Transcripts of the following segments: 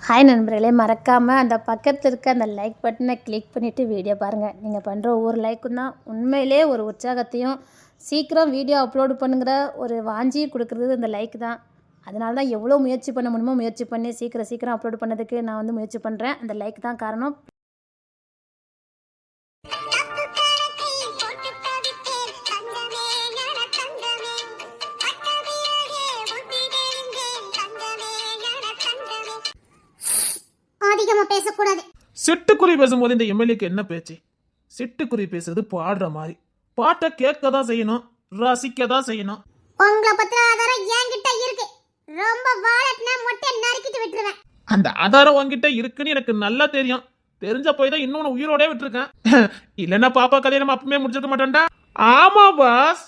Hi நண்பர்களே, மறக்காமல் அந்த பக்கத்தில் இருக்க அந்த லைக் பட்டனை கிளிக் பண்ணிவிட்டு வீடியோ பாருங்கள். நீங்கள் பண்ணுற ஒவ்வொரு லைக்கும் தான் உண்மையிலே ஒரு உற்சாகத்தையும் சீக்கிரம் வீடியோ அப்லோடு பண்ணுங்கிற ஒரு வாஞ்சியும் கொடுக்குறது இந்த லைக் தான். அதனால தான் எவ்வளோ முயற்சி பண்ண முடியுமோ முயற்சி பண்ணி சீக்கிரம் அப்லோடு பண்ணதுக்கு நான் முயற்சி பண்ணுறேன். அந்த லைக் தான் காரணம். அதிகமா பேசக்கூடாது. சிட்டுக்குருவி பேசும்போது இந்த எம்எல்ஏக்கு என்ன பேச்சு? சிட்டுக்குருவி பேசுறது பாடுற மாதிரி. பாட்டை கேட்க தான் செய்யணும், ரசிக்க தான் செய்யணும். உங்களை பத்திர ஆதாரம் என்கிட்ட இருக்கு. ரொம்ப வாழட்னா மொட்டை நறுக்கிட்டு விட்டுருவேன். அந்த ஆதாரம் உன்கிட்ட இருக்குன்னு எனக்கு நல்லா தெரியும். தெரிஞ்ச போய் தான் இன்னொன்னு உயிரோட விட்டுருக்கேன். இல்லன்னா பாப்பா கதையை நம்ம அப்பவே முடிச்சிருக்க மாட்டோம்டா. ஆமா பாஸ்,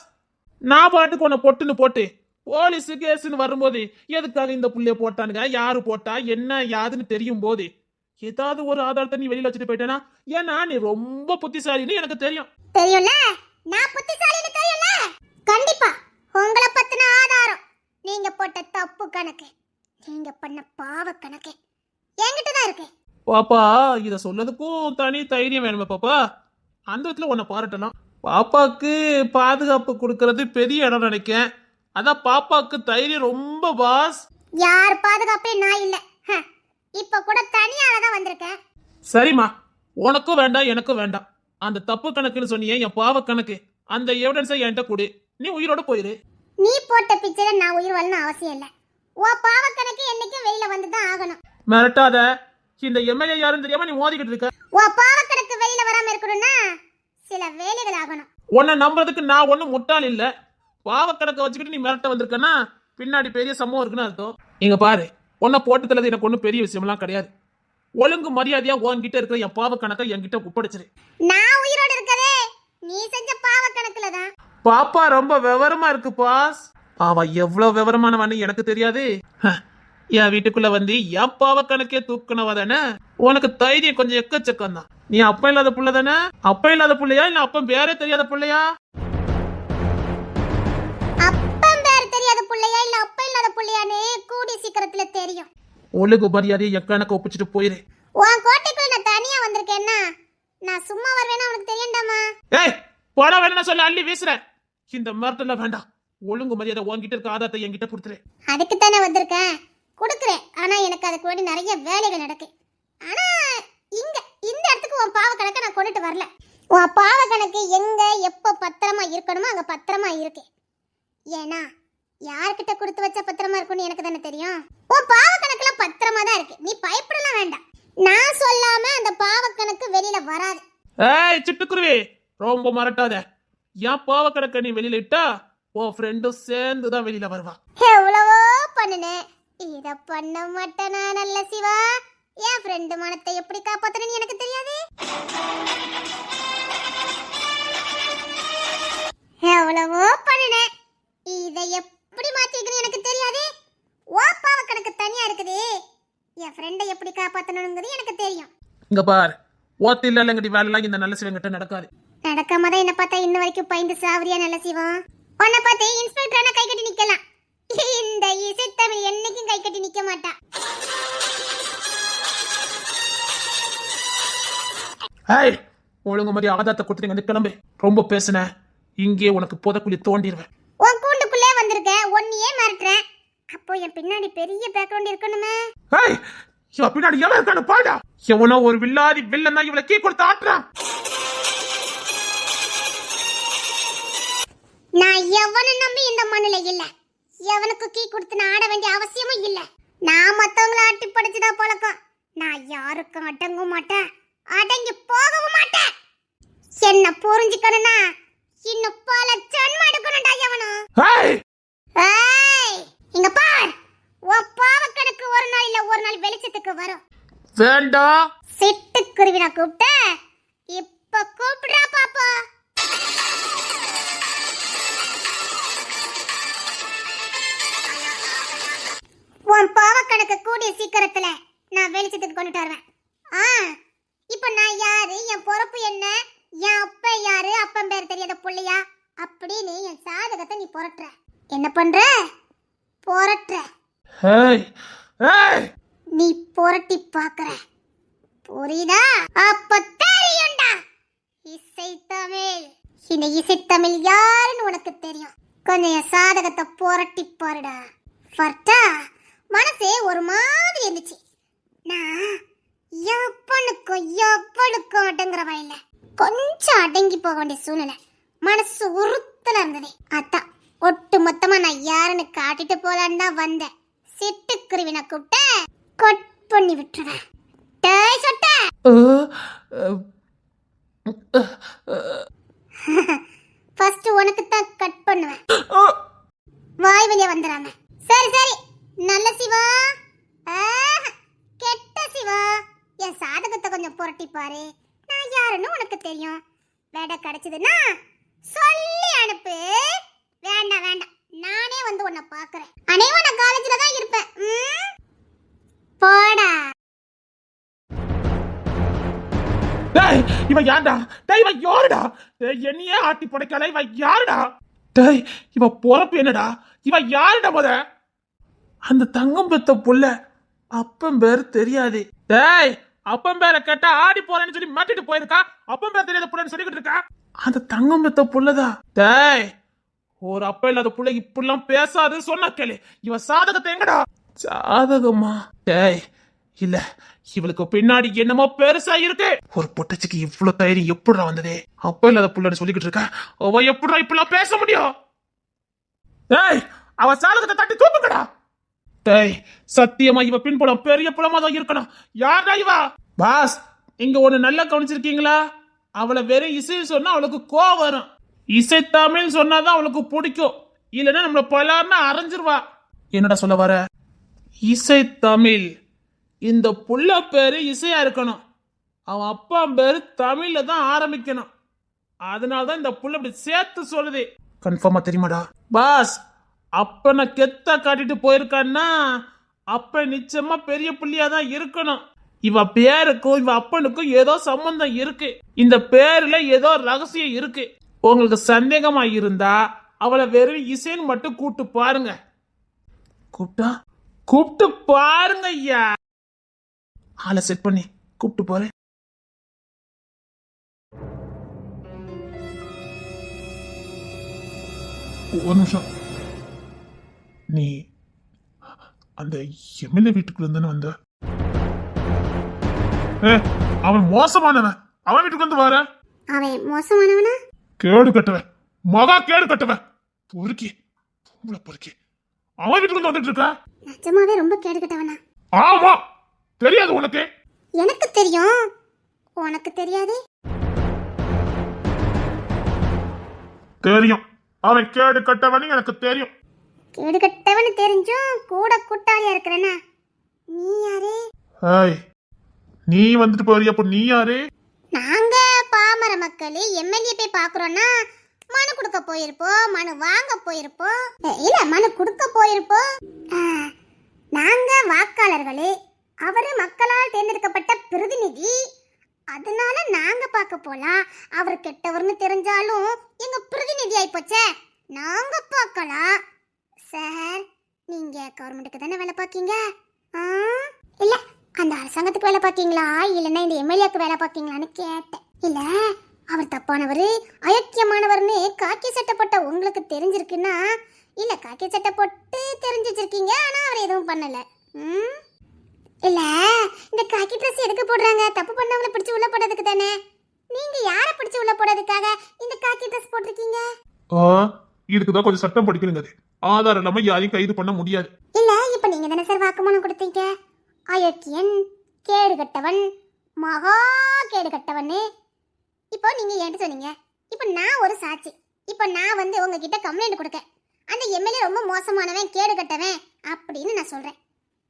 நான் பாட்டுக்கு உன்னை பொட்டுன்னு போட்டு போலீஸு கேஸ்ன்னு வரும்போது எதுக்காக இந்த புள்ளைய போட்டானுங்க, யாரு போட்டா, என்ன யாதுன்னு தெரியும் போது ஏதாவது ஒரு ஆதாரத்தை நீ வெளியில வச்சுட்டு போயிட்டேனா, ஏன்னா நீ ரொம்ப புத்திசாலின்னு எனக்கு தெரியும். தெரியும்ல, நான் புத்திசாலின்னு தெரியும்ல. கண்டிப்பா உங்களை பத்தின ஆதாரம், நீங்க போட்ட தப்பு கணக்கு, நீங்க பண்ண பாவ கணக்கு என்கிட்ட தான் இருக்கு. பாப்பா, இத சொல்லதுக்கும் தனி தைரியம் வேணுமே பாப்பா. அந்த விதத்துல உன்னை பாராட்டலாம். பாப்பாக்கு பாதுகாப்பு கொடுக்கறது பெரிய இடம் நினைக்கேன். அதான் பாப்பாக்கு தைரியம் ரொம்ப பாஸ். யார் பாதுகாப்பே நான் இல்ல. இப்ப கூட தனியால தான் வந்திருக்கேன். சரிம்மா, உனக்கும் வேண்டாம் எனக்கும் வேண்டாம். அந்த தப்பு கணக்குன்னு சொன்னியே, என் பாவ கணக்கு, அந்த எவிடன்ஸை என்கிட்ட கொடு. நீ உயிரோட போயிரு. நீ போட்ட பிக்சரை நான் உயிர் வாழணும் அவசியம் இல்ல. உன் பாவ கணக்கு என்னைக்கும் வெளியில வந்து தான் ஆகணும். மிரட்டாத. இந்த எம்எல்ஏ யாருன்னு தெரியாம நீ மோதிக்கிட்டு இருக்க. உன் பாவ கணக்கு வெளியில வராம இருக்கணும்னா சில வேலைகள் ஆகணும். உன்னை நம்புறதுக்கு நான் ஒன்னும் முட்டாள் இல்ல. பாவ கணக்கை வச்சுக்கிட்டு நீ மிரட்ட வந்திருக்கனா பின்னாடி பெரிய சம்பவம் இருக்குன்னு அர்த்தம். இங்க பாரு, உன்னை போட்டு தள்ளது எனக்கு ஒன்றும் பெரிய விஷயம்லாம் கிடையாது. ஒழுங்கு மரியாதையா உன்கிட்ட இருக்கிற என் பாவ கணக்கை என்கிட்ட ஒப்படைச்சிரு. நான் உயிரோட இருக்கதே நீ செஞ்ச பாவ கணக்குல தான். பாப்பா ரொம்ப விவரமா இருக்கு பாஸ். அவ எவ்வளவு விவரமானவன்னு எனக்கு தெரியாது. என் வீட்டுக்குள்ள வந்து என் பாவ கணக்கே தூக்கணவா தானே? உனக்கு தைரியம் கொஞ்சம் எக்கச்சக்கம் தான். நீ அப்ப இல்லாத புள்ள தானே? அப்ப இல்லாத புள்ளையா இல்ல அப்ப பேரே தெரியாத புள்ளையா? அப்பம் பேர் தெரியாத புள்ளையா இல்ல அப்ப இல்லாத புள்ளையானே கூடி சீக்கிரத்துல தெரியும். ஒழுங்கு மரியாதையை என் கணக்க ஒப்பிச்சுட்டு போயிரு. உன் கோட்டைக்குள்ள நான் தனியா வந்திருக்கேன்னா நான் சும்மா வருவேன்னா உனக்கு தெரியும்டாமா. ஏய், போட வேணா சொல்ல அள்ளி வீசுறேன். இந்த மிரட்டல வேண்டாம். ஒழுங்கு மரியாதை உன்கிட்ட இருக்க ஆதாரத்தை என்கிட்ட கொடுத்துரு. அதுக்கு தானே வந்திருக்கேன், கொடுக்குறேன். ஆனா எனக்கு அதுக்கு வேண்டி நிறைய வேலைகள் நடக்கு. ஆனா இங்க இந்த இடத்துக்கு உன் பாவ கணக்கை நான் கொண்டுட்டு வரல. உன் பாவ கணக்கு எங்க எப்ப பத்திரமா இருக்கணுமோ அங்க பத்திரமா இருக்கு. ஏன்னா யார்கிட்ட கொடுத்து வச்சா பத்திரமா இருக்கும்னு எனக்கு தானே தெரியும். உன் பாவ கணக்குல பத்திரமா தான் இருக்கு. நீ பயப்படலாம் வேண்டாம். நான் சொல்லாம அந்த பாவ கணக்கு வெளியில வராது. ஏய் சிட்டுக்குருவி, ரொம்ப மரட்டாத. என் பாவ கணக்க நீ வெளியில இட்டா உன் ஃப்ரெண்டும் சேர்ந்துதான் வெளியில வருவா. எவ்வளவோ பண்ணுனேன், இத பண்ண மாட்டேனா? நல்ல சிவா, என் ஃப்ரெண்டு மனத்தை எப்படி காப்பாத்தணும்னு எனக்கு தெரியாது. எவ்வளவோ பண்ணுனேன், இதை எப்படி மாத்திக்கணும் எனக்கு தெரியாது. ஓ பாவ கணக்கு தனியா இருக்குது, என் ஃப்ரெண்டை எப்படி காப்பாத்தணுங்கிறது எனக்கு தெரியும். இங்க பார், ஓத்து இல்லங்கடி வேலைலாம் இந்த நல்ல சிவங்கிட்ட நடக்காது. நடக்காம தான் என்ன பார்த்தா இன்ன வரைக்கும் பயந்து சாவரியா நல்ல சிவம். உன்னை பார்த்து இன்ஸ்பெக்டரான கை கட்டி நிக்கலாம். இந்த இசைத்தமிழ் என்னைக்கும் கை கட்டி நிக்க மாட்டா. ஏய், ஒழுங்கு மாதிரி ஆதாரத்தை கொடுத்துட்டு வந்து கிளம்பு. ரொம்ப பேசுன, இங்கே உனக்கு புதக்குழி தோண்டிடுவேன். உன் கூண்டுக்குள்ளே வந்திருக்கேன், ஒன்னையே மிரட்டுறேன். அப்போ என் பின்னாடி பெரிய பேக்ரவுண்ட் இருக்கணுமே. ஏய், இவன் பின்னாடி எவன் இருக்கானு பாடா. எவனோ ஒரு வில்லாதி வில்லன் தான் இவளை கீ கொடுத்து ஆட்டுறான். நான் எவனை நம்பி இந்த மண்ணுல இல்ல. எவனுக்கு கீ கொடுத்து நான் ஆட வேண்டிய அவசியமும் இல்ல. நான் மத்தவங்களை ஆட்டி படைச்சுதான் பழக்கம். நான் யாருக்கும் அடங்கவும் மாட்டேன், அடங்கி போகவும் மாட்டேன். என்ன புரிஞ்சுக்கணும்னா இன்னும் பல ஜன்மம் எடுக்கணும்டா எவனும். ஏய், இங்க பார், உன் பாவ கணக்கு ஒரு நாள் இல்ல ஒரு நாள் வெளிச்சத்துக்கு வரும். வேண்டாம். சிட்டுக்குருவி நான் கூப்பிட்டேன், இப்ப கூப்பிடுறா பாப்பா. உன் பாவ கணக்கு கூடிய சீக்கிரத்துல நான் வெளிச்சத்துக்கு கொண்டுட்டு வருவேன். இப்ப நான் யாரு, என் பொறுப்பு என்ன, என் அப்பா யாரு, அப்பன் பேர் தெரியாத புள்ளையா அப்படின்னு என் சாதகத்தை நீ புரட்டுற. என்ன பண்ற? புரட்டுற. நீ புரட்டி பார்க்கற, புரியுதா? அப்ப தெரியும்டா இசைத்தமிழ். இந்த இசைத்தமிழ் யாருன்னு உனக்கு தெரியும். கொஞ்சம் என் சாதகத்தை புரட்டி பாருடா. ஃபர்ட்டா மனசே ஒரு மாதிரி இருந்துச்சு. நான் எப்பனுக்கும் அடங்குறவா இல்ல, கொஞ்சம் அடங்கி போக வேண்டிய சூழ்நிலை. மனசு உறுத்தல இருந்தது. அதான் ஒட்டு மொத்தமா நான் யாருன்னு காட்டிட்டு போலான்னு தான் வந்தேன். சிட்டுக்குருவினை கூப்பிட்ட கட் பண்ணி விட்டுருவேன். டேய் சொட்ட, ஃபர்ஸ்ட் உனக்கு தான் கட் பண்ணுவேன். வாய் வெளியே வந்துடாம. சரி சரி, நல்ல சிவா, கெட்ட சிவா, என் சாதகத்தை கொஞ்சம் புரட்டி பாரு. நான் யாருன்னு உனக்கு தெரியும். வேட கிடைச்சதுன்னா சொல்லி அனுப்பு. வேண்டாம் வேண்டாம், நானே வந்து உன்னை பாக்குறேன். அனைவரும் நான் காலேஜ்ல தான் இருப்பேன். போடா. டேய் இவன் யாருடா? டேய் இவன் யாருடா? டேய் என்னையே ஆட்டி படைக்கல, இவன் யாருடா? டேய் இவன் பொறப்பு என்னடா? இவன் யாருடா? முத அந்த தங்கம் பெத்த புள்ள அப்பன் பேர் தெரியாது. டேய் அப்பன் பேரை கேட்டா ஆடி போறேன்னு சொல்லி மாட்டிட்டு போயிருக்கா. அப்பன் பேர் தெரியாத புள்ளன்னு சொல்லிக்கிட்டு இருக்கா. அந்த தங்கம் பெத்த புள்ளதான். டேய் ஒரு அப்ப இல்லாத புள்ள இப்படிலாம் பேசாதுன்னு சொன்னா கேளு. இவன் சாதகத்தை எங்கடா? சாதகமா? டேய் இல்ல, இவளுக்கு பின்னாடி என்னமோ பெருசா இருக்கு. ஒரு பொட்டச்சிக்கு இவ்வளவு தைரியம் எப்படிடா வந்ததே? அப்ப இல்லாத புள்ளன்னு சொல்லிக்கிட்டு இருக்கா. அவ எப்படிடா இப்படிலாம் பேச முடியும்? டேய் அவ சாதகத்தை தட்டி தூக்குங்கடா. டேய் சத்தியமா இவ பின்புலம் பெரிய புலமா தான் இருக்கணும். யாரா இவா? பாஸ் இங்க ஒண்ணு நல்லா கவனிச்சிருக்கீங்களா? அவளை வெறும் இசை சொன்னா அவளுக்கு கோவம் வரும். இசை தமிழ் சொன்னாதான் அவளுக்கு பிடிக்கும். இல்லைன்னா நம்மள பலார்னு அரைஞ்சிருவா. என்னடா சொல்ல வர? இசை தமிழ். இந்த புள்ள பேரு இசையா இருக்கணும். அவன் அப்பா பேரு தமிழ்ல தான் ஆரம்பிக்கணும். அதனாலதான் இந்த புள்ள இப்படி சேர்த்து சொல்லுது. கன்ஃபார்மா தெரியுமாடா? பாஸ் அப்பனை கெத்தா காட்டிட்டு போயிருக்கான்னா அப்ப நிச்சயமா பெரிய புள்ளியா தான் இருக்கணும். இவ பேருக்கும் இவ அப்பனுக்கும் ஏதோ சம்பந்தம் இருக்கு. இந்த பேர்ல ஏதோ ரகசியம் இருக்கு. உங்களுக்கு சந்தேகமா இருந்தா அவளை வெறும் இசைன்னு மட்டும் கூப்பிட்டு பாருங்க. கூப்பிட்டு பாருங்க ஐயா. ஆளை செட் பண்ணி கூப்பிட்டு போறேன். ஒரு நிமிஷம். நீ அந்த எம்எல்ஏ வீட்டுக்குள்ள இருந்தானே வந்த? அவன் மோசமானவன். அவன் வீட்டுக்கு வந்து வர. அவன் மோசமானவனா? கேடு கட்டவன், மகா கேடு கட்டவன், பொறுக்கி பொறுக்கி அவன் வீட்டுக்கு வந்து வந்துட்டு இருக்க. நிஜமாவே ரொம்ப கேடு கட்டவனா? ஆமா. தெரியாது உனக்கு? எனக்கு தெரியும், உனக்கு தெரியாது. தெரியும், அவன் கேடு கட்டவன் எனக்கு தெரியும். கேடு கட்டவனு தெரிஞ்சும் கூட கூட்டாளியா இருக்கிறனா? நீ யாரு? நீ வந்துட்டு போறிய, அப்ப நீ யாரு? நாங்க பாமர மக்கள் எம்எல்ஏ போய் பாக்குறோம்னா மனு கொடுக்க போயிருப்போம், மனு வாங்க போயிருப்போம், இல்ல மனு கொடுக்க போயிருப்போம். நாங்க வாக்காளர்களே, அவரு மக்களால் தேர்ந்தெடுக்கப்பட்ட பிரதிநிதி. அதனால நாங்க பார்க்க போலாம். அவர் கெட்டவர்னு தெரிஞ்சாலும் எங்க பிரதிநிதி ஆயிப்போச்சே, நாங்க பார்க்கலாம். சார் நீங்க கவர்மெண்ட்டுக்கு தானே வேலை பார்க்கீங்க? இல்ல அந்த அரசாங்கத்துக்கு வேலை பார்க்கீங்களா இல்லைன்னா இந்த எம்எல்ஏக்கு வேலை பார்க்கீங்களான்னு கேட்டேன். இல்ல அவர் தப்பானவர் அயோக்கியமானவர்னு காக்கி சட்டை போட்ட உங்களுக்கு தெரிஞ்சிருக்குன்னா, இல்ல காக்கி சட்டை போட்டு தெரிஞ்சு வச்சிருக்கீங்க ஆனா அவர் எதுவும் பண்ணல. இல்ல இந்த காக்கி ட்ரெஸ் எதுக்கு போடுறாங்க? தப்பு பண்ணவங்களை பிடிச்சு உள்ள போடுறதுக்கு தானே. நீங்க யாரை பிடிச்சு உள்ள போடுறதுக்காக இந்த காக்கி ட்ரெஸ் போட்டிருக்கீங்க? இதுக்குதான் கொஞ்சம் சட்டம் படிக்கணுங்க. ஆதாரம் இல்லாம யாரையும் கைது பண்ண முடியாது. இல்ல இப்ப நீங்க தானே சார் வாக்குமூலம் கொடுத்தீங்க, அயோக்கியன், கேடு கட்டவன், மகா கேடு கட்டவன். இப்போ நீங்க ஏன்ட்டு சொன்னீங்க. இப்போ நான் ஒரு சாட்சி. இப்போ நான் வந்து உங்ககிட்ட கம்ப்ளைண்ட் கொடுக்க, அந்த எம்எல்ஏ ரொம்ப மோசமானவன், கேடு கட்டவன் அப்படின்னு நான் சொல்றேன்.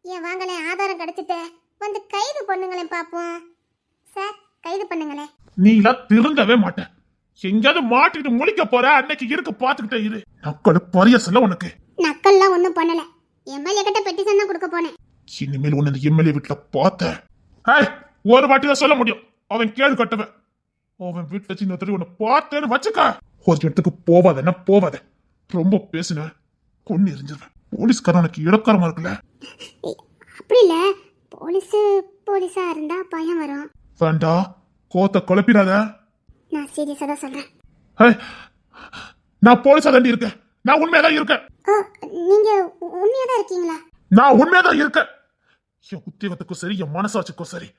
ஏன் வாங்களேன், ஆதாரம் கிடைச்சிட்டு வந்து கைது பண்ணுங்களேன் பாப்போம். சார் கைது பண்ணுங்களேன். நீ எல்லாம் திருந்தவே மாட்டேன். எங்கயாவது மாட்டிட்டு முழிக்க போற அன்னைக்கு இருக்கு பாத்துக்கிட்டே இரு. நக்கல் பரிய சொல்ல உனக்கு. நக்கல்லாம் ஒன்றும் பண்ணல. எம்எல்ஏ கிட்ட பெட்டிஷன் தான் கொடுக்க போனேன். இனிமேல் உன்னை இந்த எம்எல்ஏ வீட்டுல பார்த்தேன், ஒரு வாட்டி தான் சொல்ல முடியும். அவன் கேடு கட்டவன். அவன் வீட்டுல சின்ன தடவை உன்னை பார்த்தேன்னு வச்சுக்க, ஒரு இடத்துக்கு போவாத போவாத. ரொம்ப பேசுன கொண்டு எரிஞ்சிருவேன். போலீஸ்காரன் உனக்கு இடக்காரமா இருக்குல்ல. அப்படி இல்ல, போலீஸா இருந்தா பயம் வரும். வேண்டா, கோத்த குழப்பிடாத. நான் சீரியஸா தான் சொல்றேன். ஏய், நான் போலீஸா தாண்டி இருக்கேன். நான் உண்மையாதான் இருக்கேன். நீங்க உண்மையா தான் இருக்கீங்களா? நான் உண்மையாதான் இருக்கேன். என் உத்தியோகத்துக்கும் சரி, என் மனசாட்சிக்கும் சரி,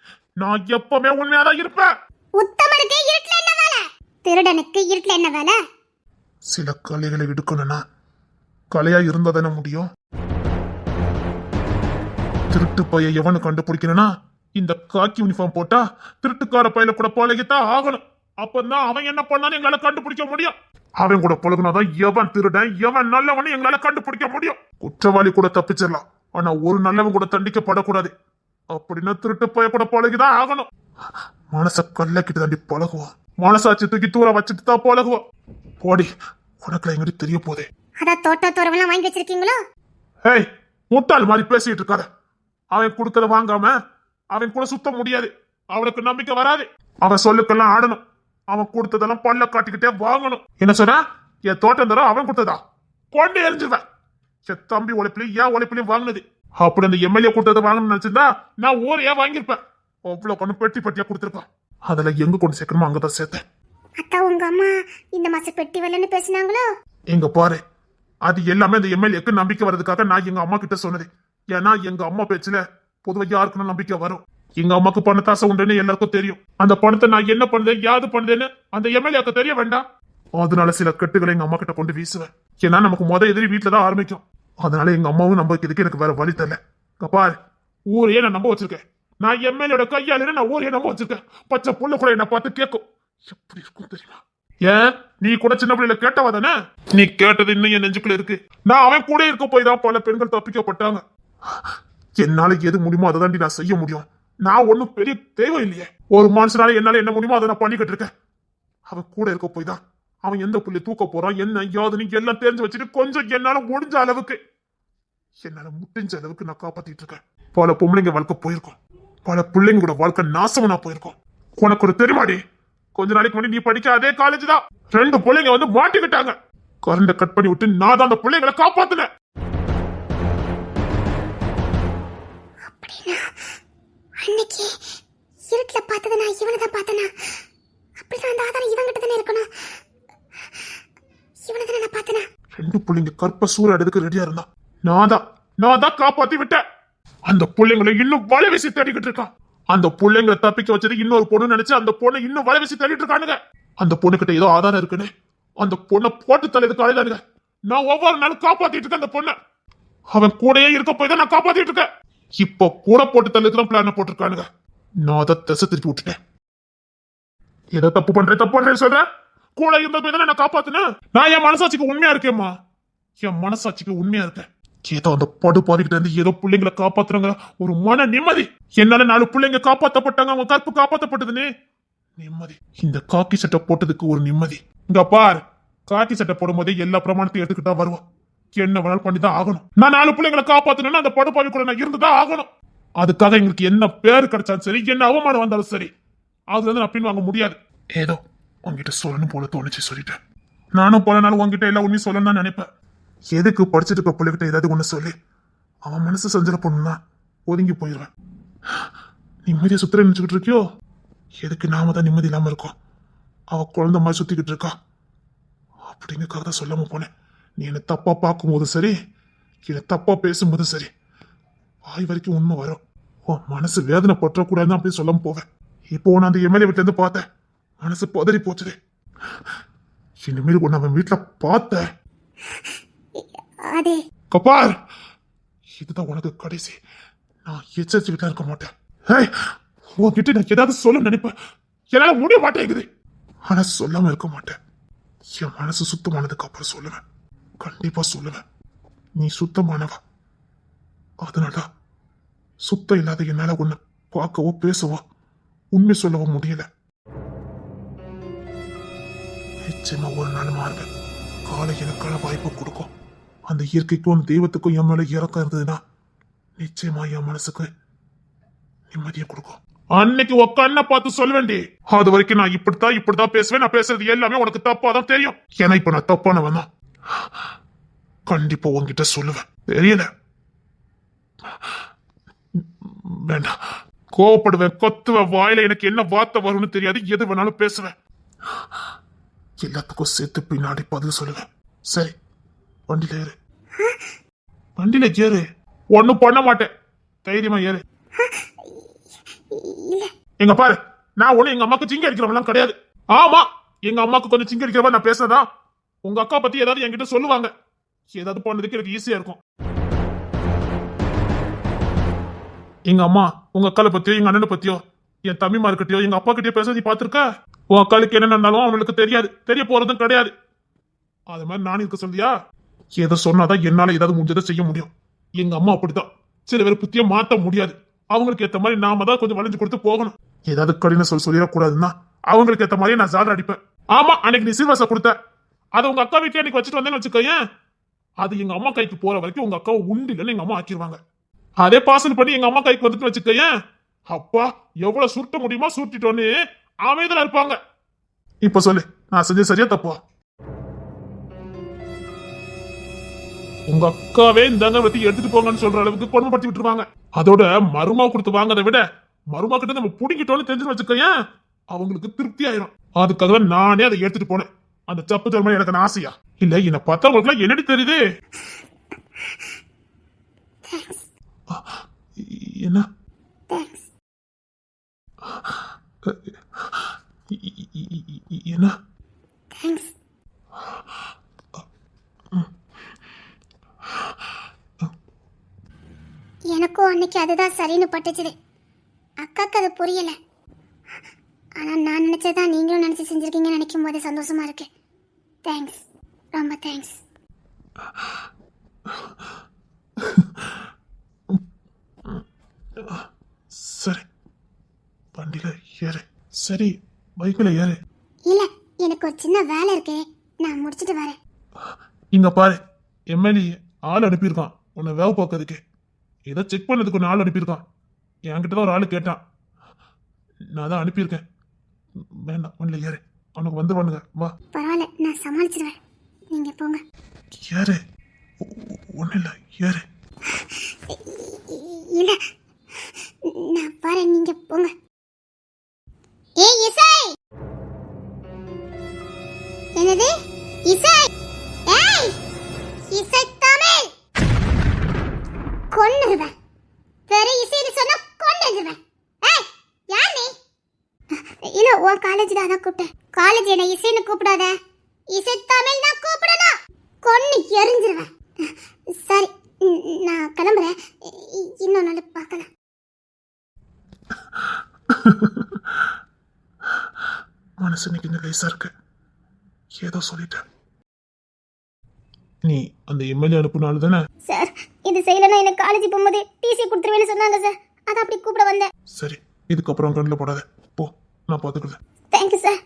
நான் எப்பவுமே உண்மையாதான் இருப்பேன். உத்தமனுக்கு இருட்டுல என்ன வேலை? திருடனுக்கு இருட்டுல என்ன வேலை? சில கலைகளை எடுக்கணும்னா கலையா இருந்தா தானே முடியும். திருட்டு பைய எவனு கண்டுபிடிக்கணும்னா இந்த காக்கி யூனிஃபார்ம் போட்டா திருட்டுக்கார பையில கூட பழகித்தான் ஆகணும். அப்பதான் அவன் என்ன பண்ணான்னு எங்களால கண்டுபிடிக்க முடியும். அவன் கூட பழகுனாதான் எவன் திருடன் எவன் நல்லவனு எங்களால கண்டுபிடிக்க முடியும். குற்றவாளி கூட தப்பிச்சிடலாம், ஆனா ஒரு நல்லவன் கூட தண்டிக்கப்படக்கூடாது. அப்படின்னா திருட்டு பைய கூட பழகிதான் ஆகணும். மனச கல்லக்கிட்டு தாண்டி பழகுவான், மனசாட்சி தூக்கி தூர வச்சுட்டு தான் பழகுவான். போடி, உனக்குல எங்கிட்ட தெரிய போதே. அதான் தோட்ட தோரவெல்லாம் வாங்கி வச்சிருக்கீங்களோ? ஹேய், முட்டாள் மாதிரி பேசிட்டு இருக்காத. அவன் கொடுக்கறத வாங்காம அவன் கூட சுத்த முடியாது. அவனுக்கு நம்பிக்கை வராது. அவன் சொல்லுக்கெல்லாம் ஆடணும். அவன் கொடுத்ததெல்லாம் பல்ல காட்டிக்கிட்டே வாங்கணும். என்ன சொன்னா? என் தோட்டம் தர அவன் கொடுத்ததா கொண்டு எரிஞ்சுவேன். என் தம்பி உழைப்புலையும் ஏன் உழைப்புலையும் வாங்கினது. அப்படி அந்த எம்எல்ஏ கொடுத்ததை வாங்கணும்னு நினைச்சிருந்தா நான் ஊரையே வாங்கியிருப்பேன். அவ்வளவு கொண்டு பெட்டி பெட்டியா கொடுத்துருப்பான். அதுல எங்க கொண்டு சேர்க்கணுமோ அங்கதான் சேர்த்தேன். அத்தா, உங்க அம்மா இந்த மாசம் பெட்டி வரலன்னு பேசினாங்களோ? எங்க பாரு, அது எல்லாமே அந்த எம்எல்ஏக்கு நம்பிக்கை வர்றதுக்காக நான் எங்க அம்மா கிட்ட சொன்னது. ஏன்னா எங்க அம்மா பேச்சுல பொதுவா யாருக்குன்னு நம்பிக்கை வரும். எங்க அம்மாக்கு பணத்தாசை உண்டுன்னு எல்லாருக்கும் தெரியும். அந்த பணத்தை நான் என்ன பண்ணுறேன் யாது பண்ணுறேன்னு அந்த எம்எல்ஏக்கு தெரிய வேண்டாம். அதனால சில கட்டுகளை எங்க அம்மா கிட்ட கொண்டு வீசுவேன். ஏன்னா நமக்கு எதிரி வீட்டுல தான் ஆரம்பிக்கும். அதனால எங்க அம்மாவும் நம்பிக்கிறதுக்கு எனக்கு வேற வழி தரல. பாரு, ஊரையே நான் நம்ப வச்சிருக்கேன். நான் எம்எல்ஏட கையால நான் ஊரையே நம்ப வச்சிருக்கேன். பச்சை புள்ள கூட என்ன பார்த்து கேட்கும். எப்படி இருக்கும் தெரியுமா? ஏன் நீ கூட சின்ன பிள்ளைல கேட்டவா தானே? நீ கேட்டது இன்னும் என் நெஞ்சுக்குள்ள இருக்கு. நான் அவன் கூட இருக்க போய் தான் பல பெண்கள் தப்பிக்கப்பட்டாங்க. என்னால எது முடியுமோ அதை தாண்டி நான் செய்ய முடியும். நான் ஒன்னும் பெரிய தேவை இல்லையே. ஒரு மனுஷனால என்னால என்ன முடியுமோ அதை நான் பண்ணிக்கிட்டு இருக்கேன். அவன் கூட இருக்க போய் தான் அவன் எந்த புள்ளி தூக்க போறான் என்ன யாதுன்னு எல்லாம் தெரிஞ்சு வச்சுட்டு கொஞ்சம் என்னால முடிஞ்ச அளவுக்கு நான் காப்பாத்திட்டு இருக்கேன். பல பொம்பளைங்க வாழ்க்கை போயிருக்கோம். பல பிள்ளைங்களோட வாழ்க்கை நாசமா போயிருக்கோம். உனக்கு ஒரு தெரியுமாடி? கொஞ்ச நாளைக்கு முன்னாடி நீ படிக்க அதே காலேஜ் தான் 2 பிள்ளைங்க வந்து மாட்டிக்கிட்டாங்க. கரண்ட கட் பண்ணி விட்டு நான் தான் அந்த பிள்ளைங்களை காப்பாத்தினேன். அன்னைக்கு இருட்டுல பார்த்தது நான் இவனை தான் பார்த்தனா? அப்படிதான் அந்த ஆதாரம் இவங்கிட்ட தானே இருக்கணும். இவனை தானே நான் பார்த்தனா? 2 பிள்ளைங்க கற்ப சூற எடுத்துக்கு ரெடியா இருந்தான். நான் தான் காப்பாத்தி விட்டேன். அந்த பிள்ளைங்களை இன்னும் வலை வீசி தேடிக்கிட்டு இருக்கான். அந்த பிள்ளைங்களை தப்பிக்க வச்சது இன்னொரு பொண்ணு நினைச்சு அந்த பொண்ணை இன்னும் வலை வீசி தேடிட்டு இருக்கானுங்க. அந்த பொண்ணு கிட்ட ஏதோ ஆதாரம் இருக்குன்னு அந்த பொண்ணை போட்டு தலைதுக்கு அழைதானுங்க. நான் ஒவ்வொரு நாளும் காப்பாத்திட்டு இருக்கேன் அந்த பொண்ணை. அவன் கூடயே இருக்க போய் தான் நான் காப்பாத்திட்டு இருக்கேன். இப்போ கூட போட்டு தள்ளுக்கு பிளான போட்டிருக்கானுங்க. நான் அதை திசை திருப்பி விட்டுட்டேன். ஏதோ தப்பு பண்றேன் சொல்ற. கூட இருந்த போய் தானே நான் காப்பாத்தினேன். நான் என் மனசாட்சிக்கு உண்மையா இருக்கேம்மா. என் மனசாட்சிக்கு உண்மையா இருக்கேன். ஏதோ அந்த படு பாதிக்கிட்ட இருந்து ஏதோ பிள்ளைங்களை காப்பாத்துறாங்க ஒரு மன நிம்மதி. என்னால 4 பிள்ளைங்க காப்பாத்தப்பட்டாங்க. அவங்க கற்பு காப்பாத்தப்பட்டதுன்னு நிம்மதி. இந்த காக்கி சட்டை போட்டதுக்கு ஒரு நிம்மதி. இங்க பார், காக்கி சட்டை போடும் போதே எல்லா பிரமாணத்தையும் எடுத்துக்கிட்டா வருவோம். என்ன வேணாலும் பண்ணிதான் ஆகணும். நான் 4 பிள்ளைங்களை காப்பாத்தணும்னா அந்த படுபாவி கூட நான் இருந்துதான் ஆகணும். அதுக்காக எங்களுக்கு என்ன பேரு கிடைச்சாலும் சரி, என்ன அவமானம் வந்தாலும் சரி, அதுல இருந்து நான் பின் வாங்க முடியாது. ஏதோ உங்ககிட்ட சொல்லணும் போல தோணுச்சு சொல்லிட்டேன். நானும் போல நாளும் உங்ககிட்ட எல்லா உண்மையும் சொல்லணும் தான் நினைப்பேன். எதுக்கு படிச்சுட்டு இருக்க பிள்ளைகிட்ட ஏதாவது ஒண்ணு சொல்லி அவன் மனசு சஞ்சல பண்ணுனா ஒதுங்கி போயிடுவேன். நிம்மதியை சுத்திர நினைச்சுக்கிட்டு இருக்கியோ? எதுக்கு நாம தான் நிம்மதி இல்லாம இருக்கோம். அவ குழந்தை மாதிரி சுத்திக்கிட்டு இருக்கா அப்படிங்கிறதுக்காக தான் சொல்லாம போனேன். நீ என்னை தப்பா பார்க்கும்போது சரி, என்னை தப்பா பேசும்போது சரி, வாய் வரைக்கும் உண்மை வரும். உன் மனசு வேதனை பற்றக்கூடாதுன்னு அப்படி சொல்லாம போவேன். இப்போ நான் அந்த எம்எல்ஏ வீட்டுல இருந்து பார்த்தேன். மனசு பதறி போச்சுது. இனிமேல் ஒன்னு அவன் வீட்டுல பார்த்தேன். கபால், இதுதான் உனக்கு கடைசி. நான் எச்சரிச்சுக்கிட்டா இருக்க மாட்டேன். உன்கிட்ட நான் ஏதாவது சொல்ல நினைப்பேன். என்னால முடிய மாட்டேங்குது. ஆனா சொல்லாம இருக்க மாட்டேன். என் மனசு சுத்தமானதுக்கு அப்புறம் சொல்லுவேன். கண்டிப்பா சொல்லுவேன். நீ சுத்தமானவா. அதனால சுத்தம் இல்லாத என்னால ஒண்ணு பார்க்கவோ பேசவோ உண்மை சொல்லவோ முடியல. நிச்சயமா ஒரு நாள் மாறுவேன். காலை எனக்கான வாய்ப்பு கொடுக்கும். அந்த இயற்கைக்கும் தெய்வத்துக்கும் என் மேல இறக்கம் இருந்ததுன்னா நிச்சயமா என் மனசுக்கு நிம்மதியை கொடுக்கும். அன்னைக்கு உக்கான பார்த்து சொல்ல வேண்டி. அது வரைக்கும் நான் இப்படித்தான் பேசுவேன். நான் பேசுறது எல்லாமே உனக்கு தப்பா தான் தெரியும். ஏன்னா இப்ப நான் தப்பானவன் தான். கண்டிப்பா உன்கிட்ட சொல்லுவேன். தெரியல, வேண்டாம், கோவப்படுவேன், கொத்துவேன், வாயில எனக்கு என்ன வார்த்தை வரும்னு தெரியாது, எது வேணாலும் பேசுவேன், எல்லாத்துக்கும் சேர்த்து பின்னாடி பதில் சொல்லுவேன். சரி, வண்டியில ஏறு, வண்டியில ஏறு, ஒண்ணும் பண்ண மாட்டேன், தைரியமா ஏறு. எங்க பாரு, நான் ஒண்ணு எங்க அம்மாக்கு சிங்க அடிக்கிறவெல்லாம் கிடையாது. ஆமா, எங்க அம்மாக்கு கொஞ்சம் சிங்க அடிக்கிறவா நான் பேசுறதா உங்க அக்கா பத்தி ஏதாவது என்கிட்ட சொல்லுவாங்க, ஏதாவது பண்ணதுக்கு எனக்கு ஈஸியா இருக்கும். எங்க அம்மா உங்க அக்கால பத்தியோ எங்க அண்ணனை பத்தியோ என் தம்பிமா இருக்கட்டியோ எங்க அப்பா கிட்டயோ பேச நீ பாத்திருக்க? உன் அக்காளுக்கு என்ன நடந்தாலும் அவனுக்கு தெரியாது, தெரிய போறதும் கிடையாது. அது மாதிரி நானும் இருக்க சொல்லியா? எதை சொன்னாதான் என்னால ஏதாவது முடிஞ்சதை செய்ய முடியும். எங்க அம்மா அப்படித்தான், சில பேர் புத்திய மாத்த முடியாது. அவங்களுக்கு ஏத்த மாதிரி நாம தான் கொஞ்சம் வளைஞ்சு கொடுத்து போகணும். ஏதாவது கடின சொல்லிடக்கூடாதுன்னா அவங்களுக்கு ஏத்த மாதிரி நான் ஜாலரா அடிப்பேன். ஆமா, அன்னைக்கு நீ சீர்வாச கொடுத்த, அதை உங்க அக்கா வீட்டுல அன்னைக்கு வச்சுட்டு வந்தேன்னு வச்சுக்கோயேன், அது எங்க அம்மா கைக்கு போற வரைக்கும் உங்க அக்காவை உண்டு இல்லைன்னு எங்க அம்மா ஆக்கிடுவாங்க. அதே பார்சல் பண்ணி எங்க அம்மா கைக்கு வந்துட்டு வச்சுக்கோயேன், அப்பா எவ்வளவு சுருட்ட முடியுமா சுருட்டிட்டோன்னு அமைதியா இருப்பாங்க. இப்ப சொல்லு, நான் செஞ்ச சரியா தப்பா? உங்க அக்காவே இந்தாங்க வத்தி எடுத்துட்டு போங்கன்னு சொல்ற அளவுக்கு கொடுமைப்படுத்தி விட்டுருவாங்க. அதோட மருமா கொடுத்து வாங்கறதை விட மருமா கிட்ட நம்ம புடிங்கிட்டோன்னு தெரிஞ்சு வச்சுக்கோயேன், அவங்களுக்கு திருப்தி ஆயிரும். அதுக்காக நானே அதை எடுத்துட்டு போனேன். அந்த சப்பு தருமன் எனக்கு ஆசையா இல்ல, என்ன பார்த்தவங்களுக்கு என்னடி தெரியுது? என்ன என்ன எனக்கும் அன்னைக்கு அதுதான் சரின்னு பட்டுச்சுது. அக்காக்கு அது புரியல. ஆனா நான் நினைச்சதான் நீங்களும் நினைச்சு செஞ்சிருக்கீங்கன்னு நினைக்கும் போது சந்தோஷமா இருக்கு. தேங்க்ஸ், ரொம்ப தேங்க்ஸ். சரி, வண்டியில ஏறு. சரி, பைக்கில் ஏறு. இல்ல, எனக்கு ஒரு சின்ன வேலை இருக்கு, நான் முடிச்சிட்டு வரேன். இங்க பாரு, எம்எல்ஏ ஆள் அனுப்பியிருக்கான் உன்னை வேலை பார்க்கறதுக்கு. ஏதோ செக் பண்ணதுக்கு ஒன்று ஆள் அனுப்பியிருக்கான். என்கிட்ட தான் ஒரு ஆள் கேட்டான், நான் தான் அனுப்பியிருக்கேன். வேண்டாம், வண்டியில ஏறு, அவனுக்கு வந்து பண்ணுங்க. வா. பரவாயில்ல, நான் சமாளிச்சிருவேன், நீங்க போங்க. ஏறு, ஒன்றும் இல்லை, ஏறு. இல்ல, நான் வரேன், நீங்க போங்க. ஏய் இசை! என்னது இசை? ஏய் இசை தமிழ்! கொன்னுடுவேன், வேற இசைன்னு சொன்னா கொன்னுடுவேன். ஏய் யார் நீ? இல்ல, உன் காலேஜ் தான், அதான் கூப்பிட்டேன். காலேஜ் என்ன இசைன்னு கூப்பிடாத, இசை தமிழ் தான் கூப்பிடணும். கொன்னு எரிஞ்சிருவேன். சரி, நான் கிளம்புறேன், இன்னொரு நாள் பார்க்கலாம். மனசு இன்னைக்கு கொஞ்சம் லேசா இருக்கு, ஏதோ சொல்லிட்டேன். நீ அந்த எம்எல்ஏ அனுப்புனால தானே? சார், இது செய்யலன்னா எனக்கு காலேஜ் போகும்போது டிசி கொடுத்துருவேன்னு சொன்னாங்க சார், அதான் அப்படி கூப்பிட வந்தேன். சரி, இதுக்கப்புறம் கண்ணில் போடாத, போ, நான் பார்த்துக்கிறேன். Thank you sir.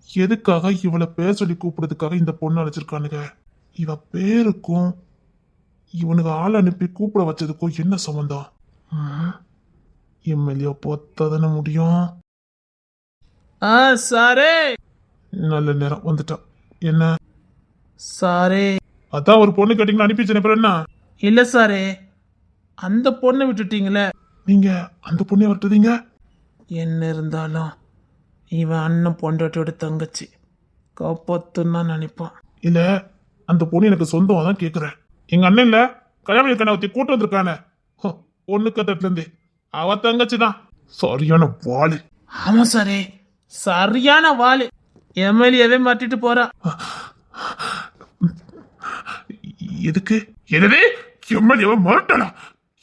எதுக்காக இவளை பேர் சொல்லி கூப்பிடுறதுக்காக இந்த பொண்ணு அழைச்சிருக்கானுங்க? இவ பேருக்கும் இவனுக்கு ஆள் அனுப்பி கூப்பிட வச்சதுக்கும் என்ன சம்பந்தம்? எம்எல்ஏ பொத்தாதானே முடியும். சாரே, நல்ல நேரம் வந்துட்டான். என்ன சாரே? அதான் ஒரு பொண்ணு கேட்டீங்களா, அனுப்பிச்சேன். அப்புறம் என்ன? இல்ல சாரே, அந்த பொண்ணை விட்டுட்டீங்களே. நீங்க அந்த பொண்ணை விட்டுதீங்க? என்ன இருந்தாலும் இவன் அண்ணன் பொண்டாட்டியோட தங்கச்சி, காப்பாத்துன்னு நினைப்பான். இல்ல, அந்த பொண்ணு எனக்கு சொந்தம் தான் கேக்குறேன். எங்க அண்ணன் இல்ல, கல்யாணம் இருக்கான ஒருத்தி கூட்டு வந்திருக்கானே, பொண்ணு கட்டத்துல இருந்து, அவ தங்கச்சி தான். சரியான வாளு. ஆமா சாரே, சரியான வாளு. எம்எல்ஏவே மாட்டிட்டு போறா. எதுக்கு? எது எம்எல்ஏ மறட்டலாம்?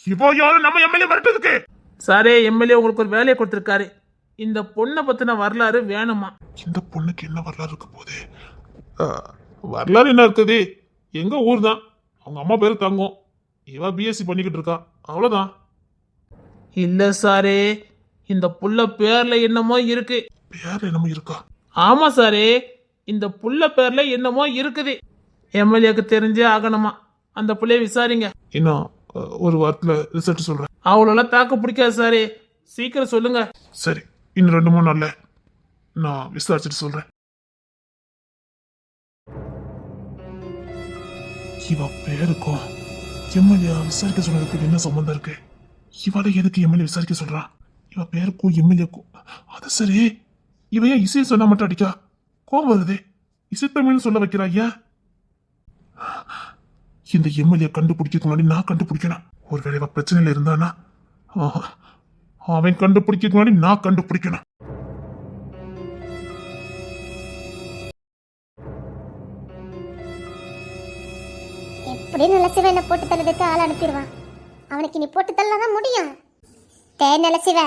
இப்போ யாரும் நம்ம எம்எல்ஏ மறட்டதுக்கு? சாரே, எம்எல்ஏ உங்களுக்கு ஒரு வேலையை கொடுத்துருக்காரு. இந்த பொண்ணை பத்தின வரலாறு வேணுமா? இந்த பொண்ணுக்கு என்ன வரலாறு இருக்க போது? வரலாறு என்ன இருக்குது? எங்க ஊர் தான், அவங்க அம்மா பேரு தங்கம், இவ பிஎஸ்சி பண்ணிக்கிட்டு இருக்கா, அவ்வளவுதான். இல்ல சாரே, இந்த புள்ள பேர்ல என்னமோ இருக்கு. பேர் என்னமோ இருக்கா? ஆமா சாரே, இந்த புள்ள பேர்ல என்னமோ இருக்குது. எம்எல்ஏக்கு தெரிஞ்சே ஆகணுமா, அந்த புள்ளைய விசாரிங்க. இன்னும் ஒரு வாரத்துல ரிசல்ட் சொல்றேன். அவ்வளோலாம் தாக்க பிடிக்காது சாரே, சீக்கிரம் சொல்லுங்க. சரி, இன்னும் 2-3 நாள்ல நான் விசாரிச்சுட்டு சொல்றேன். இவ பேருக்கும் எம்எல்ஏ விசாரிக்க சொன்னதுக்கு என்ன சம்பந்தம் இருக்கு? இவளை எதுக்கு எம்எல்ஏ விசாரிக்க சொல்றா? இவ பேருக்கும் எம்எல்ஏக்கும் அது சரி. இவ ஏன் இசையை சொன்னா மட்டும் அடிக்கா? கோபம் வருதே. இசைத்தமிழ்னு சொல்ல வைக்கிறா ஏன்? இந்த எம்எல்ஏ கண்டுபிடிக்கிறதுக்கு முன்னாடி நான் கண்டுபிடிக்கணும். ஒருவேளை இவ பிரச்சனையில இருந்தானா அவன் கண்டுபிடிக்கிறதுக்கு முன்னாடி நான் கண்டுபிடிக்கணும். எப்படி நல்ல சிவ என்ன போட்டு தள்ளதுக்கு ஆள் அனுப்பிடுவான். அவனுக்கு நீ போட்டு தள்ளதான் முடியும். நல்ல சிவ,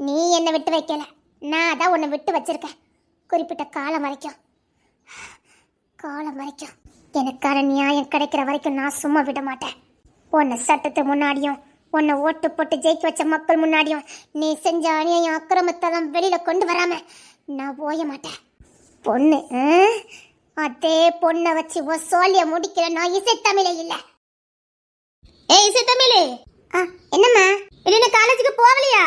நீ என்னை விட்டு வைக்கல, நான் தான் உன்னை விட்டு வச்சிருக்கேன். குறிப்பிட்ட காலம் வரைக்கும் எனக்கான நியாயம் கிடைக்கிற வரைக்கும் நான் சும்மா விட மாட்டேன். உன்னை சட்டத்து முன்னாடியும் உன்னை ஓட்டு போட்டு ஜெயிக்க வச்ச மக்கள் முன்னாடியும் நீ செஞ்ச அநியாயம் அக்கிரமத்தெல்லாம் வெளியில கொண்டு வராம நான் போய மாட்டேன். பொண்ணு அதே பொண்ணை வச்சு உன் சோழிய முடிக்கிற நான் இசைத்தமிழே இல்ல. இசைத்தமிழே, என்னம்மா என்ன காலேஜுக்கு போகலையா?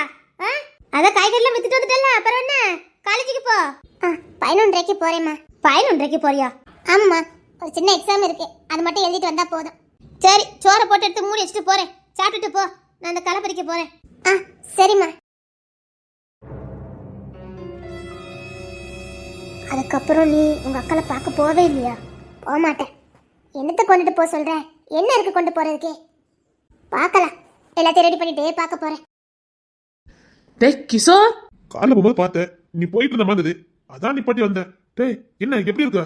அதான் காய்கறிலாம் வித்துட்டு வந்துட்டல, அப்புறம் என்ன காலேஜுக்கு போ. 11:30க்கு போறேம்மா. 11:30க்கு போறியா? ஆமாம்மா, ஒரு சின்ன எக்ஸாம் இருக்கு, அது மட்டும் எழுதிட்டு வந்தா போதும். சரி, சோறை போட்டு எடுத்து மூடி வச்சுட்டு போறேன், சாப்பிட்டுட்டு போ. நான் அந்த களை பறிக்க போறேன். சரிம்மா. அதுக்கப்புறம் நீ உங்க அக்காவை பார்க்க போவே இல்லையா? போக மாட்டேன். என்னத்தை கொண்டுட்டு போக சொல்ற? என்ன இருக்கு கொண்டு போறதுக்கு? பார்க்கலாம், எல்லாத்தையும் ரெடி பண்ணிட்டே பார்க்க போறேன். டேய் கிஷோர், காலைல போகும்போது பார்த்தேன், நீ போயிட்டு இருந்த மாதிரி இருந்தது. அதான் நீ பாட்டி வந்த. டேய் என்ன எப்படி இருக்க?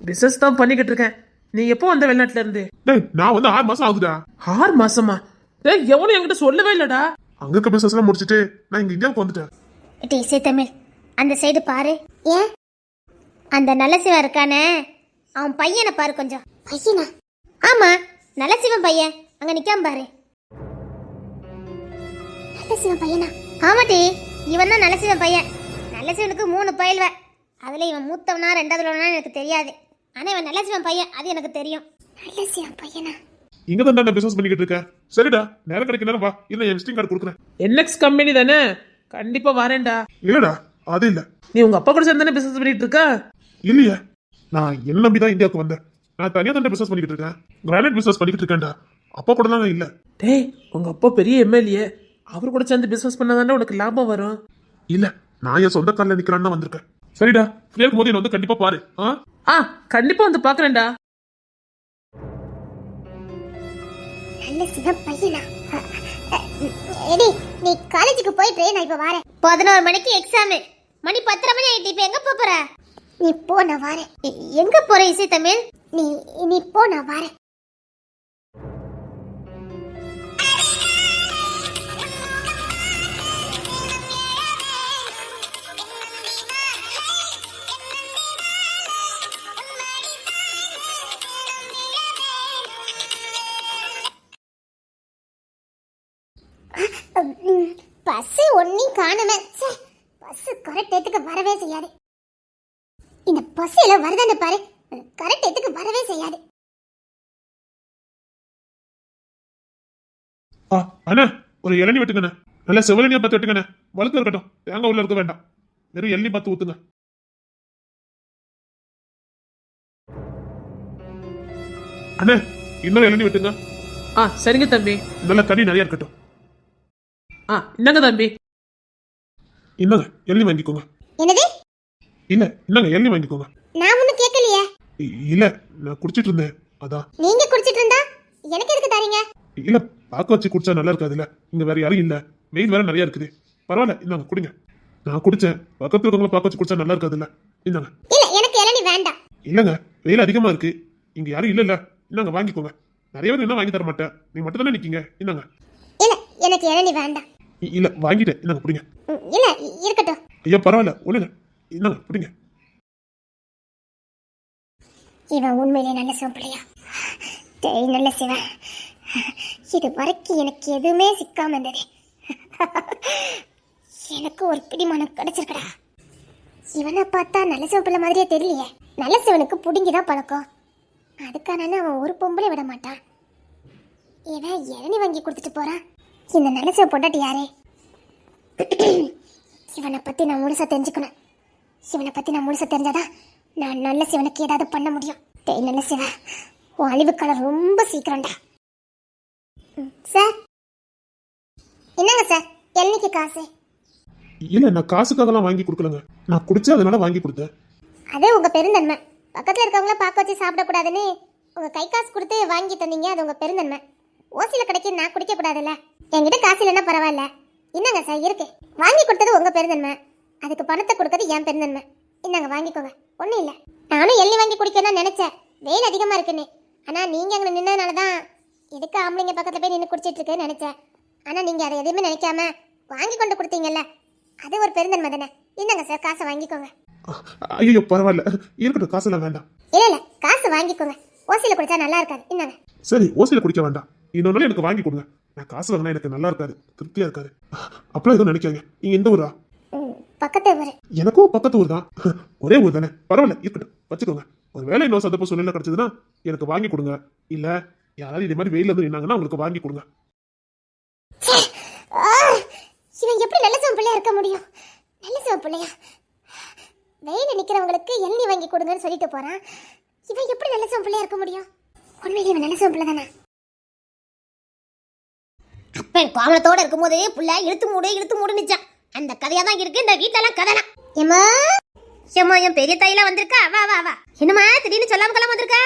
பிசினஸ் தான் பண்ணிக்கிட்டு இருக்கேன். நீ எப்போ வந்த வெளிநாட்டுல இருந்து? டேய் நான் வந்து 6 மாசம் ஆகுதா. 6 மாசமா? டேய் எவனும் என்கிட்ட சொல்லவே இல்லடா. அங்க இருக்க பிசினஸ் எல்லாம் முடிச்சிட்டு நான் இங்க இந்தியாவுக்கு வந்துட்டேன். இசைத்தமிழ், அந்த சைடு பாரு. ஏன் அந்த நல்ல சிவன் இருக்கானே, அவன் பையனை பாரு கொஞ்சம். பையனா? ஆமா, நல்ல சிவன் பையன் அங்க நிக்காம பாரு. நல்ல சிவன் பையனா? ஆமாட்டி, இவன் தான் நல்ல சிவன் பையன். நல்ல சிவனுக்கு 3 பயில்வ. அதுல இவன் மூத்தவனா 2வது எனக்கு தெரியாது. ஆனா இவன் நல்ல சிவன் பையன், அது எனக்கு தெரியும். நல்ல சிவன் பையனா? இங்க தான் நான் பிசினஸ் பண்ணிக்கிட்டு இருக்கேன். சரிடா, நேரம் கிடைக்க நேரம் வா, இல்ல என் விசிட்டிங் கார்டு கொடுக்குறேன். என்எக்ஸ் கம்பெனி தானே, கண்டிப்பா வரேன்டா. இல்லடா அது இல்ல. நீ உங்க அப்பா கூட சேர்ந்து தானே பிசினஸ் பண்ணிட்டு இருக்க? இல்லையே, நான் என்ன நம்பி தான் இந்தியாவுக்கு வந்தேன். நான் தனியா தான் பிசினஸ் பண்ணிக்கிட்டு இருக்கேன். கிரானைட் பிசினஸ் பண்ணிக்கிட்டு இருக்கேன்டா. அப்பா கூட தான் இல்ல. டேய் உங்க அப்பா பெரிய எம்எல்ஏ, அவர் கூட சேர்ந்து பிசினஸ் பண்ணாதானே உனக்கு லாபம் வரும். இல்ல, நான் என் சொந்த காலில் நிக்கலான்னு தான் வந்திருக்கேன். சரிடா, ஃப்ரீயா இருக்கும் போது என்ன வந்து கண்டிப்பா பாரு. கண்டிப்பா வந்து பாக்குறேன்டா. நல்ல சிவன் பையனா? எடி, நீ காலேஜுக்கு போயிட்டு நான் இப்ப வரேன். 11 மணிக்கு எக்ஸாம், மணி 10:30 மணி ஆயிட்டு. இப்ப எங்க போற? நீ போ, நான் வரேன். எங்க போற இசைத்தமிழ்? நீ போ, நான் வரேன். பஸ் ஒன்னும் காணுமே. பஸ் கரெக்ட் டயத்துக்கு வரவே செய்யாது. இந்த பஸ் எல்லாம் வருதான்னு பாரு, கரெக்ட் டயத்துக்கு வரவே செய்யாது. அண்ணா ஒரு இளநீ வெட்டுங்கண்ணே. நல்ல செவலனியா பார்த்து வெட்டுங்கண்ணே. வழுக்க இருக்கட்டும், தேங்காய் உள்ள இருக்க வேண்டாம். வெறும் எள்ளி பார்த்து ஊத்துங்க. அண்ணே இன்னொரு இளநீ வெட்டுங்க. சரிங்க தம்பி. நல்ல தண்ணி நிறைய இருக்கட்டும். என்னங்க தம்பி? இந்தாங்க எள்ளி வாங்கிக்கோங்க. என்னது? இல்ல இந்தாங்க எள்ளி வாங்கிக்கோங்க. நான் ஒண்ணு கேட்கலையே. இல்ல நான் குடிச்சிட்டு இருந்தேன், அதான். நீங்க குடிச்சிட்டு இருந்தா எனக்கு எதுக்கு தரீங்க? இல்ல பாக்க வச்சு குடிச்சா நல்லா இருக்காதுல்ல. இங்க வேற யாரும் இல்ல, வெயில் வேற நிறைய இருக்குது. பரவாயில்ல இந்தாங்க குடிங்க. நான் குடிச்சேன், பக்கத்துல இருக்கவங்கள பாக்க வச்சு குடிச்சா நல்லா இருக்காதுல்ல. இந்தாங்க. இல்ல எனக்கு இளநீ வேண்டாம். இல்லங்க வெயில் அதிகமா இருக்கு, இங்க யாரும் இல்ல. இந்தாங்க வாங்கிக்கோங்க. நிறைய பேர் என்ன வாங்கி தர மாட்டேன், நீ மட்டும் தானே நிக்கீங்க. இந்தாங்க. இல்ல எனக்கு இளநீ வேண்டாம். இல்ல வாங்கிட்டேன், இந்தாங்க புடிங்க. இல்ல இருக்கட்டும். ஐயா பரவாயில்ல ஒண்ணுங்க, இந்தாங்க புடிங்க. இவன் உண்மையிலே நல்ல சிவன் பிள்ளையா? டேய் நல்ல சிவன், இது வரைக்கும் எனக்கு எதுவுமே சிக்காம இருந்தது. எனக்கு ஒரு பிடிமானம் கிடைச்சிருக்கடா. இவனை பார்த்தா நல்ல சிவன் பிள்ளை மாதிரியே தெரியலையே. நல்ல சிவனுக்கு புடுங்கிதான் பழக்கம், அதுக்கான அவன் ஒரு பொம்பளை விட மாட்டான். இவன் இளநீ வாங்கி கொடுத்துட்டு போறான். இந்த நல்ல சிவன் பொண்டாட்டி யாரு? இவனை பத்தி நான் முழுசா தெரிஞ்சுக்கணும். இவனை பத்தி நான் முழுசா தெரிஞ்சாதான் நான் நல்ல சிவனுக்கு ஏதாவது பண்ண முடியும். டேய் நல்ல சிவன், உன் அழிவு காலம் ரொம்ப சீக்கிரம்டா. சார் என்னங்க சார் என்னைக்கு காசு? இல்ல நான் காசுக்காகலாம் வாங்கி கொடுக்கலங்க, நான் குடிச்சா அதனால வாங்கி கொடுத்தேன். அது உங்க பெருந்தன்மை. பக்கத்துல இருக்கவங்கள பார்க்க வச்சு சாப்பிடக்கூடாதுன்னு உங்க கை காசு கொடுத்து வாங்கி தந்தீங்க, அது உங்க பெருந்தன்மை. ஓசில கிடைக்க நான் குடிக்க கூடாதுல்ல. என்கிட்ட காசு இல்லைன்னா பரவாயில்ல, என்னங்க சார் இருக்கு. வாங்கி கொடுத்தது உங்க பெருந்தன்மை, அதுக்கு பணத்தை கொடுக்கறது என் பெருந்தன்மை. என்னங்க வாங்கிக்கோங்க, ஒன்றும் இல்லை. நானும் எள்ளி வாங்கி குடிக்கணும்னு நினைச்சேன், வெயில் அதிகமா இருக்குன்னு. ஆனா நீங்க அங்கே நின்னதுனால தான் எதுக்கு ஆம்பளைங்க பக்கத்துல போய் நின்று குடிச்சிட்டு இருக்கேன்னு நினைச்சேன். ஆனா நீங்க அதை எதுவுமே நினைக்காம வாங்கி கொண்டு கொடுத்தீங்கல்ல, அது ஒரு பெருந்தன்மை தானே. என்னங்க சார் காசை வாங்கிக்கோங்க. ஐயோ பரவாயில்ல, இருக்கட்டும், காசெல்லாம் வேண்டாம். இல்ல இல்ல காசு வாங்கிக்கோங்க, ஓசில குடிச்சா நல்லா இருக்காது. என்னங்க சரி, ஓசில குடிக்க வேண்டாம், இன்னொரு நாள் எனக்கு வாங்கி கொடுங்க. நான் காசு வாங்கினா எனக்கு நல்லா இருக்காது, திருப்தியா இருக்காது. அப்பலாம் எதுவும் நினைக்காங்க. நீங்க எந்த ஊரா? பக்கத்து ஊரு. எனக்கும் பக்கத்து ஊர் தான், ஒரே ஊர் தானே, பரவாயில்ல இருக்கட்டும், வச்சுக்கோங்க. ஒரு வேலை இன்னொரு சந்தர்ப்பம் சூழ்நிலை கிடைச்சதுன்னா எனக்கு வாங்கி கொடுங்க. இல்ல யாராவது இதே மாதிரி வெயில இருந்து நின்னாங்கன்னா உங்களுக்கு வாங்கி கொடுங்க. இவன் எப்படி நல்ல சிவன் பிள்ளையா இருக்க முடியும்? நல்ல சிவன் பிள்ளையா? வெயில நிக்கிறவங்களுக்கு எண்ணி வாங்கி கொடுங்கன்னு சொல்லிட்டு போறான். இவன் எப்படி நல்ல சிவன் பிள்ளையா இருக்க முடியும்? உண்மையிலே இவன் நல்ல சிவன் பிள்ளை தானே. அப்பன் கோமலத்தோட இருக்கும்போது புள்ள இழுத்து மூடு நிச்சான். அந்த கதையா தான் இருக்கு இந்த வீட்டெல்லாம் கதைனா. ஏமா ஏமா என் பெரிய தாயில வந்திருக்கா? வா வா வா. என்னம்மா திடீர்னு சொல்லாம கிளம்ப வந்திருக்கா?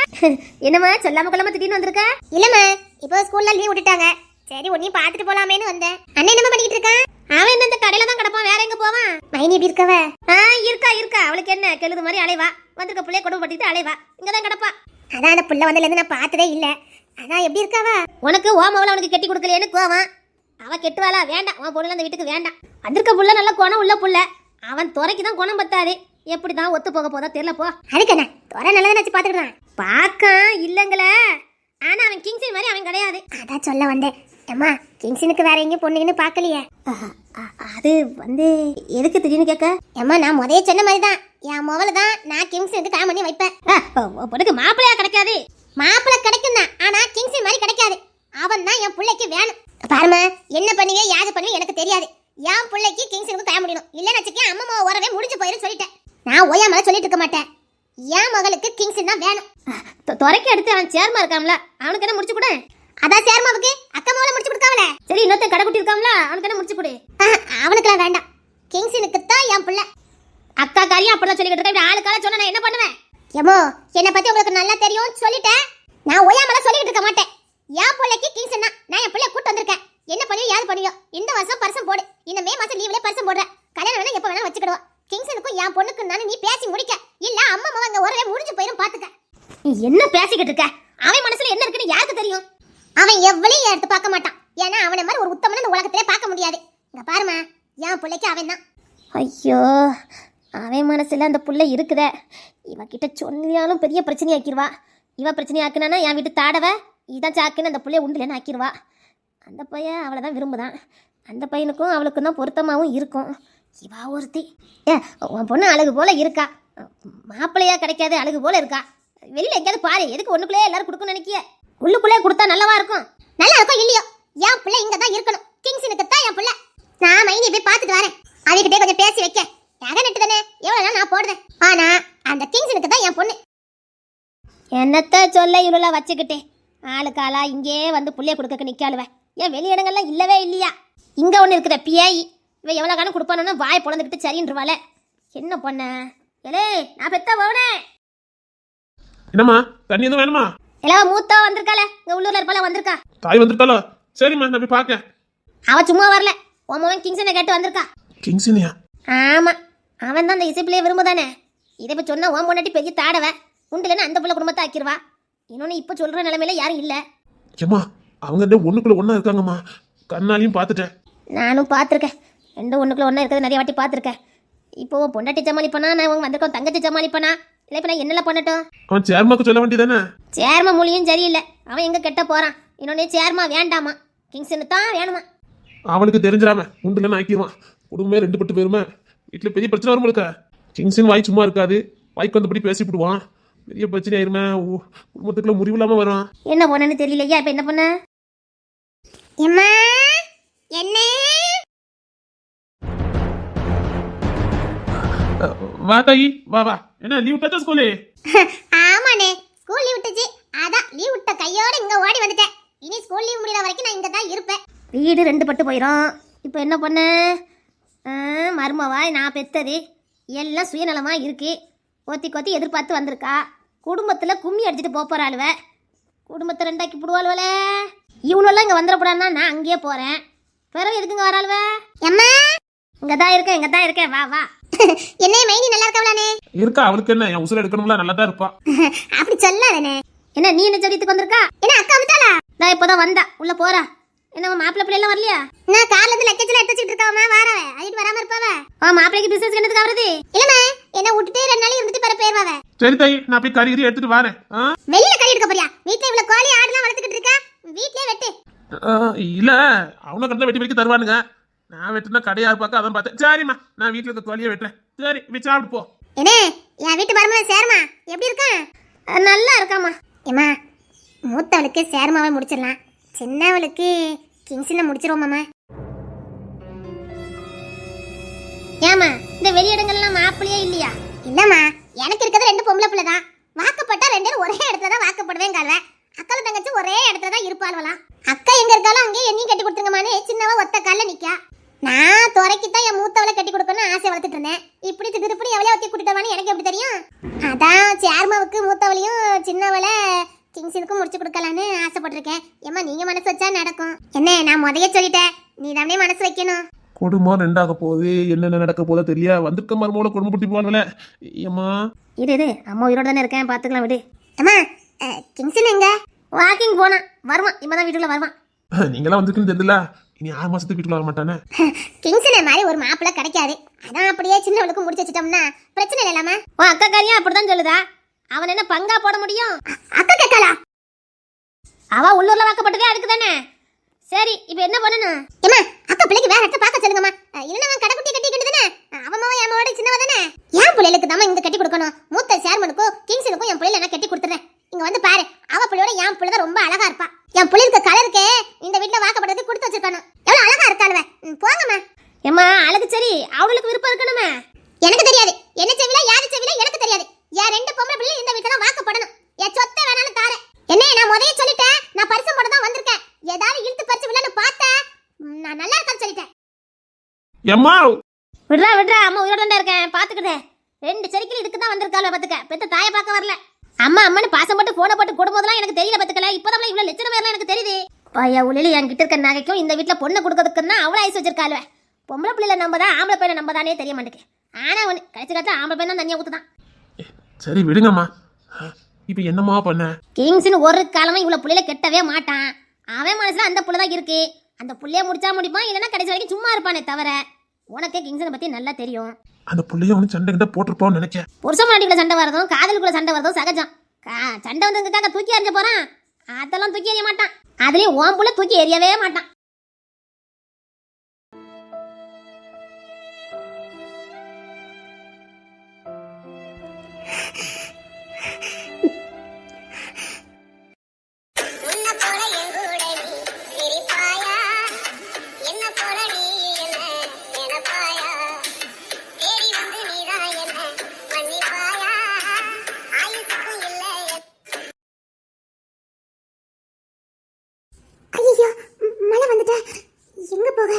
என்னம்மா சொல்லாம கிளம்ப திடீர்னு வந்திருக்கா? இல்லம்மா இப்போ ஸ்கூல்ல லீவ் விட்டுட்டாங்க, சரி உன்னையும் பாத்துட்டு போலாமேன்னு வந்தேன். அண்ணன் என்ன பண்ணிட்டு இருக்கான்? அவன் என்ன இந்த கடையில தான் கிடப்பான், வேற எங்க போவான்? மைனி எப்படி இருக்கவ? இருக்கா அவளுக்கு என்ன கெழுது மாதிரி அலைவா, வந்திருக்க புள்ளைய குடும்பம் பட்டிட்டு அலைவா, இங்கதான் கிடப்பா. அதான் அந்த புள்ள வந்ததுல இருந்து நான் பார்த்ததே இல்ல, அதான் எப்படி இருக்காவ? உனக்கு ஓமாவல அவனுக்கு கெட்டி கொடுக்கலையேன்னு கோவம். அவ கெட்டுவாளா? வேண்டாம், அவன் பொண்ணு அந்த வீட்டுக்கு வேண்டாம். வந்திருக்க புள்ள நல்ல குணம் உள்ள புள்ள, அவன் துறைக்கு தான் குணம் பத்தாது. எப்படிதான் ஒத்து போக போதா தெரியல போ. அதுக்கு என்ன துறை நல்லதை நினைச்சு பாத்துக்கிட்டான். பாக்க இல்லங்களே, ஆனா அவன் கிங்ஸின் மாதிரி அவன் கிடையாது. அதான் சொல்ல வந்தேன். அம்மா கிங்ஸனுக்கு வேற எங்கேயும் பொண்ணுன்னு பாக்கலையே. அது வந்து எதுக்கு திடீர்னு கேட்க? அம்மா நான் முதல்ல சொன்ன மாதிரி தான், என் முதல்ல தான் நான் கிங்ஸனுக்கு கல்யாணம் பண்ணி வைப்பேன். பொண்ணுக்கு மாப்பிள்ளையா கிடைக்காது. மாப்பிள்ளை கிடைக்கும் தான், ஆனா கிங்ஸன் மாதிரி கிடைக்காது. அவன் தான் என் பிள்ளைக்கு வேணும். பாருமா என்ன பண்ணுவீங்க யாது பண்ணுவீங்க எனக்கு தெரியாது. என் பிள்ளைக்கு கிங்ஸனுக்கு கல்யாணம் முடியணும், இல்லன்னு வச்சுக்கேன் அம்மா உறவே முடிஞ்சு போயிரும் சொல்லிட்டேன். நான் ஓயாமல சொல்லிட்டு இருக்க மாட்டேன். என் மகளுக்கு கிங்ஸன் தான் வேணும். துறைக்கு எடுத்து அவன் சேர்மா இருக்கான்ல, அவனுக்கு என்ன முடிச்சு கூட. அதான் சேர்மாவுக்கு அக்கா மோள முடிச்சு கொடுக்காவல. சரி இன்னொருத்த கடைக்குட்டி இருக்கான்ல, அவனுக்கு என்ன முடிச்சு கொடு. அவனுக்குலாம் வேண்டாம், கிங்ஸனுக்கு தான் என் பிள்ளை. அக்கா காரியம் அப்படிதான் சொல்லிக்கிட்டு இருக்க, இப்படி ஆளுக்கால சொன்னா நான் என்ன பண்ணுவேன்? ஏமோ என்னை பத்தி உங்களுக்கு நல்லா தெரியும் சொல்லிட்டேன். நான் ஓயாமல சொல்லிக்கிட்டு இருக்க மாட்டேன். என் பிள்ளைக்கு கிங்ஸன் தான், நான் என் பிள்ளைய கூட்டு வந்திருக்கேன். என்ன பண்ணியோ யாரு பண்ணியோ இந்த வருஷம் பரிசம் போடு, இந்த மே மாசம் லீவ்ல பரிசம் போடுற. கல்யாணம் வேணா எப்ப வேணா வச்சுக்கிடுவோம். கிங்ஸனுக்கும் என் பொண்ணுக்கு நானே நீ பேசி முடிக்க, இல்ல அம்மா அம்மா அங்க ஒரே முடிஞ்சு போயிரும் பாத்துக்க. நீ என்ன பேசிக்கிட்டு இருக்க? அவன் மனசுல என்ன இருக்குன்னு யாருக்கு தெரியும்? அவன் எவ்வளவு எடுத்து பார்க்க மாட்டான், ஏன்னா அவனை மாதிரி ஒரு உத்தமன இந்த உலகத்திலே பார்க்க முடியாது. இங்க பாருமா என் பிள்ளைக்கு அவன் தான். ஐயோ அவன் மனசுல அந்த புள்ள இருக்குதே, இவகிட்ட சொன்னாலும் பெரிய பிரச்சனை ஆக்கிடுவா. இவ பிரச்சனை ஆக்குனா என் வீட்டு தாடவ இதான் சாக்குன்னு அந்த புள்ளைய உண்டுலன்னு ஆக்கிடுவா. அந்த பையன் அவளை தான் விரும்புதான், அந்த பையனுக்கும் அவளுக்கும் தான் பொருத்தமாகவும் இருக்கும். இவா ஒருத்தி உன் பொண்ணு அழகு போல இருக்கா, மாப்பிள்ளையா கிடைக்காது அழகு போல இருக்கா. வெளியில எங்கேயாவது பாரு, எதுக்கு ஒண்ணுக்குள்ளே எல்லாரும் கொடுக்கணும்னு நினைக்கிய? உள்ளுக்குள்ளே கொடுத்தா நல்லவா இருக்கும். நல்லா இருக்கும் இல்லையோ, என் பிள்ளை இங்க தான் இருக்கணும். கிங்ஸனுக்கு தான் என் பிள்ளை. நான் மைனி போய் பார்த்துட்டு வரேன், அவகிட்டே கொஞ்சம் பேசி வைக்க. நட்டு தானே எவ்வளவு நான் போடுறேன், ஆனா அந்த கிங்ஸனுக்கு தான் என் பொண்ணு. என்னத்த சொல்ல இவ்வளோ வச்சுக்கிட்டே ஆளுக்காளா இங்கே வந்து புள்ளைய கொடுக்க நிக்காளுவேன். ஏன் வெளி இடங்கள்லாம் இல்லவே இல்லையா? இங்க ஒண்ணு இருக்குத பியாயி, இவ எவ்வளவு காலம் கொடுப்பானு வாயை பொழந்துக்கிட்டு சரின்றவாள. என்ன பண்ண ஏலே நான் பெத்த போனே. என்னம்மா தண்ணி எதுவும் வேணுமா? எல்லாம் மூத்தா வந்திருக்காள, இங்க உள்ளூர்ல இருப்பாள வந்திருக்கா. தாய் வந்துட்டாளோ? சரிம்மா நான் போய் பார்க்க. அவ சும்மா வரல, உன் மகன் கிங்ஸனை கேட்டு வந்திருக்கா. கிங்ஸினியா? ஆமா அவன் தான் அந்த இசைப்பிள்ளைய விரும்புதானே. இதை இப்ப சொன்னா உன் பொண்டாட்டி பெரிய தாடவ உண்டுலன்னு அந்த புள்ள குடும்பத்தை ஆக்கிடுவா. இன்னொன்னு இப்ப சொல்ற நிலைமையில யாரும் இல்ல. ஏம்மா அவங்க ரெண்டு ஒண்ணுக்குள்ள ஒண்ணா இருக்காங்கம்மா, கண்ணாலையும் பார்த்துட்டேன். நானும் பார்த்துருக்கேன், ரெண்டும் ஒண்ணுக்குள்ள ஒண்ணா இருக்கிறது நிறைய வாட்டி பார்த்துருக்கேன். இப்போ உன் பொண்டாட்டி சமாளிப்பானா, நான் உங்க வந்திருக்கோம் தங்கச்சி சமாளிப்பானா, இல்லை இப்போ நான் என்னெல்லாம் பண்ணட்டும்? அவன் சேர்மாக்கு சொல்ல வேண்டியதானே? சேர்மா மொழியும் சரியில்லை, அவன் எங்க கெட்ட போறான். இன்னொன்னே சேர்மா வேண்டாமா, கிங்ஸனு தான் வேணுமா. அவனுக்கு தெரிஞ்சிடாம உண்டுலன்னு ஆக்கிடுவான். குடும்பமே ரெண்டு பட்டு போயிருமே, வீட்டுல பெரிய பிரச்சனை வரும் முழுக்க. கிங்ஸின் வாய் சும்மா இருக்காது, வாய்க்கு வந்தபடி பேசி விடுவான். பெரிய பிரச்சனை ஆயிருமே, குடும்பத்துக்குள்ள முறிவு இல்லாம வரும். என்ன பண்ணனு தெரியலையா? இப்ப என்ன பண்ண? எம்மா என்ன வா தாயி வா வா. என்ன லீவ் விட்டாச்சா ஸ்கூலு? ஆமாண்ணே ஸ்கூல் லீவ் விட்டுச்சு, அதான் லீவ் விட்ட கையோட இங்க ஓடி வந்துட்டேன். இனி ஸ்கூல் லீவ் முடியற வரைக்கும் நான் இங்க வீடு 2 பட்டு போயிடும். இப்போ என்ன பண்ண? மருமவாய் நான் பெத்தது எல்லாம் சுயநலமாக இருக்கு. கொத்தி கொத்தி எதிர்பார்த்து வந்திருக்கா. குடும்பத்தில் கும்மி அடிச்சுட்டு போகிறாளுவ. குடும்பத்தை 2ஆக்கி போடுவாளுவல. இவனெல்லாம் இங்கே வந்துடக்கூடாதுன்னா நான் அங்கேயே போகிறேன். பிறகு எதுக்குங்க வராளுவ? எம்மா இங்கே தான் இருக்கேன் வா வா. என்ன மைனி நல்லா இருக்கவளானே? இருக்கா, அவளுக்கு என்ன, என் உசுர எடுக்கணும்ல, நல்லா தான் இருப்பா. அப்படி சொல்லாதே. என்ன நீ என்ன சொல்லிட்டு வந்திருக்கா? என்ன அக்கா வந்துட்டாளா? நான் இப்போதான் வந்தா. உள்ள போறா. என்ன மாப்பிள்ளை பிள்ளை எல்லாம் வரலையா? நான் கார்ல இருந்து லக்கேஜ்ல எடுத்து வச்சிட்டு இருக்காவமா. வாரவ அதுக்கு வராம இருப்பாவ. மாப்பிள்ளைக்கு பிசினஸ் என்னதுக்கு ஆவறது? இல்லம்மா என்ன விட்டுட்டு 2 நாள் இருந்துட்டு பிற பேர்வாவ. சரி தாய், நான் போய் கறி எடுத்துட்டு வரேன். வெளியில கறி எடுக்க போறியா? வீட்ல இவ்வளவு கோழி ஆடுலாம் வளர்த்துக்கிட்டு இருக்கா. வீட்லயே வெட்டு. இல்ல, அவனை கரெக்டா வெட்டி வெட்டி தருவானுங்க. நான் வெட்டுனா கடையா இருப்பாக்க, அதான் பார்த்தேன். சரிம்மா, நான் வீட்டுல இருக்க கோழியை வெட்டுறேன். சரி, போய் சாப்பிட்டு போ. என்ன என் வீட்டு மருமகன் சேர்மா எப்படி இருக்கா? நல்லா இருக்காமா. ஏமா மூத்தவளுக்கு சேர்மாவை முடிச்சிடலாம், சின்னவளுக்கு கிங்ஸ்ல முடிச்சிருவோமாமா. ஏமா இந்த வெளியிடங்கள்லாம் மாப்பிள்ளையே இல்லையா? இல்லம்மா எனக்கு இருக்கிறது 2 பொம்பளை பிள்ளை தான். வாக்கப்பட்டா 2 பேரும் ஒரே இடத்துல தான் வாக்கப்படுவேன் கால்வேன். அக்காலும் தங்கச்சி ஒரே இடத்துல தான் இருப்பாள்வலாம். அக்கா எங்க இருக்காலும் அங்கேயே என்னையும் கட்டி கொடுத்துருங்கம்மானே சின்னவ ஒத்த கால்ல நிக்கா. நான் துறைக்கு தான் என் மூத்தவளை கட்டி கொடுக்கணும்னு ஆசை வளர்த்துட்டு இருந்தேன். இப்படி திருப்பி எவ்வளோ ஒத்தி கூட்டிட்டவான்னு எனக்கு எப்படி தெரியும்? அதான் சேர்மாவுக்கு மூத்தவளையும் சின்னவளை கிங்ஸனுக்கும் முடிச்சு கொடுக்கலான்னு ஆசைப்பட்டிருக்கேன். ஏமா நீங்க மனசு வச்சா நடக்கும். என்ன நான் முதைய சொல்லிட்டேன், நீ தானே மனசு வைக்கணும். குடும்பம் 2ஆக போகுது, என்னென்ன நடக்க போதோ தெரியல. வந்திருக்க மருமோட குடும்பம் புட்டி போவானுல. ஏம்மா இரு அம்மா உயிரோட தானே இருக்கேன், பார்த்துக்கலாம் விடு. அம்மா கிங்ஸன் எங்க? வாக்கிங் போனா வருவான். இப்பதான் வீட்டுக்குள்ள வருவான். நீங்களாம் வந்திருக்குன்னு தெரியல. இனி 6 மாசத்துக்கு வீட்டுக்குள்ள வர மாட்டானே. கிங்ஸனை மாதிரி ஒரு மாப்பிள்ளை கிடைக்காது. அதான் அப்படியே சின்னவளுக்கு முடிச்சு வச்சிட்டோம்னா பிரச்சனை இல்லாம. உன் அக்கா காரியா அப்படிதான் சொல்லுதா. அவன் என்ன பங்கா போட முடியும்? அக்கா கேட்கலா? அவ உள்ளூர்ல வாக்கப்பட்டதே அதுக்கு தானே. சரி இப்போ என்ன பண்ணணும்? ஏமா அக்கா பிள்ளைக்கு வேற இடத்த பார்க்க சொல்லுங்கம்மா. இல்லைன்னா அவன் கடைக்குட்டி கட்டிக்கிட்டு தானே. அவன் என் அம்மாவோட சின்னவ தானே. என் பிள்ளைகளுக்கு தான் இங்க கட்டி கொடுக்கணும். மூத்த சேர்மனுக்கும் கிங்ஸனுக்கும் என் பிள்ளைல நான் கட்டி கொடுத்துறேன். இங்க வந்து பாரு, அவ பிள்ளையோட என் பிள்ளை தான் ரொம்ப அழகா இருப்பா. என் பிள்ளைக்கு கலருக்கு இந்த வீட்டுல வாக்கப்பட்டது கொடுத்து வச்சிருக்கணும். எவ்வளவு அழகா இருக்காளுவ. போங்கம்மா. ஏமா அழகு சரி, அவளுக்கு விருப்பம் இருக்கணுமே. எனக்கு தெரியாது என்ன செவில யாரு செவில எனக்கு தெரியாது. என் 2 பொம்பளை பிள்ளை இந்த வீட்டுல தான் வாக்கப்படணும். என் சொத்தை வேணாலும் தாரேன். என்ன நான் முதைய சொல்லிட்டேன், நான் பரிசம் போட தான் வந்திருக்கேன். ஏதாவது இழுத்து பறிச்சு விழான்னு பார்த்தேன், நான் நல்லா இருக்கேன்னு சொல்லிட்டேன். எம்மா விடுறா அம்மா உயிரோட இருக்கேன், பாத்துக்கிட்டேன். 2 செடிக்கில் இதுக்கு தான் வந்திருக்காள் பாத்துக்க. பெத்த தாயை பார்க்க வரல. அம்மான்னு பாசம் போட்டு போன போட்டு கொடும்போதெல்லாம் எனக்கு தெரியல பாத்துக்கல. இப்பதான் இவ்வளவு லட்சணம் வேறலாம் எனக்கு தெரியுது. பையா உள்ள என்கிட்ட இருக்க நகைக்கும் இந்த வீட்டுல பொண்ணு கொடுக்கறதுக்கு தான் அவ்வளவு ஐஸ் வச்சிருக்காளுவ. பொம்பளை பிள்ளைல நம்பதான் ஆம்பளை பையனை நம்பதானே தெரிய மாட்டேங்குது. ஆனா ஒண்ணு கடைசி காலத்துல ஆம்பளை பையன் தான் தனியா ஊத்துதான். சரி விடுங்கம்மா. இப்ப என்னம்மா பண்ண? கிங்ஸ்னு ஒரு காலமா இவ்வளவு புள்ளையில கெட்டவே மாட்டான். அவன் மனசுல அந்த புள்ள தான் இருக்கு. அந்த புள்ளைய முடிச்சா முடிப்பான், இல்லைன்னா கடைசி வரைக்கும் சும்மா இருப்பானே தவிர. உனக்கே கிங்ஸனை பத்தி நல்லா தெரியும். அந்த புள்ளைய ஒண்ணு சண்டை கிட்ட போட்டிருப்பான்னு நினைக்கிறேன். புருஷ மாட்டிக்குள்ள சண்டை வரதும் காதலுக்குள்ள சண்டை வரதும் சகஜம். சண்டை வந்ததுக்காக தூக்கி எறிஞ்ச போறான், அதெல்லாம் தூக்கி எறிய மாட்டான். அதுலயும் ஓம் புள்ள தூக்கி எறியவே மாட்டான். ஐயோ மழை வந்துட்டா எங்க போக?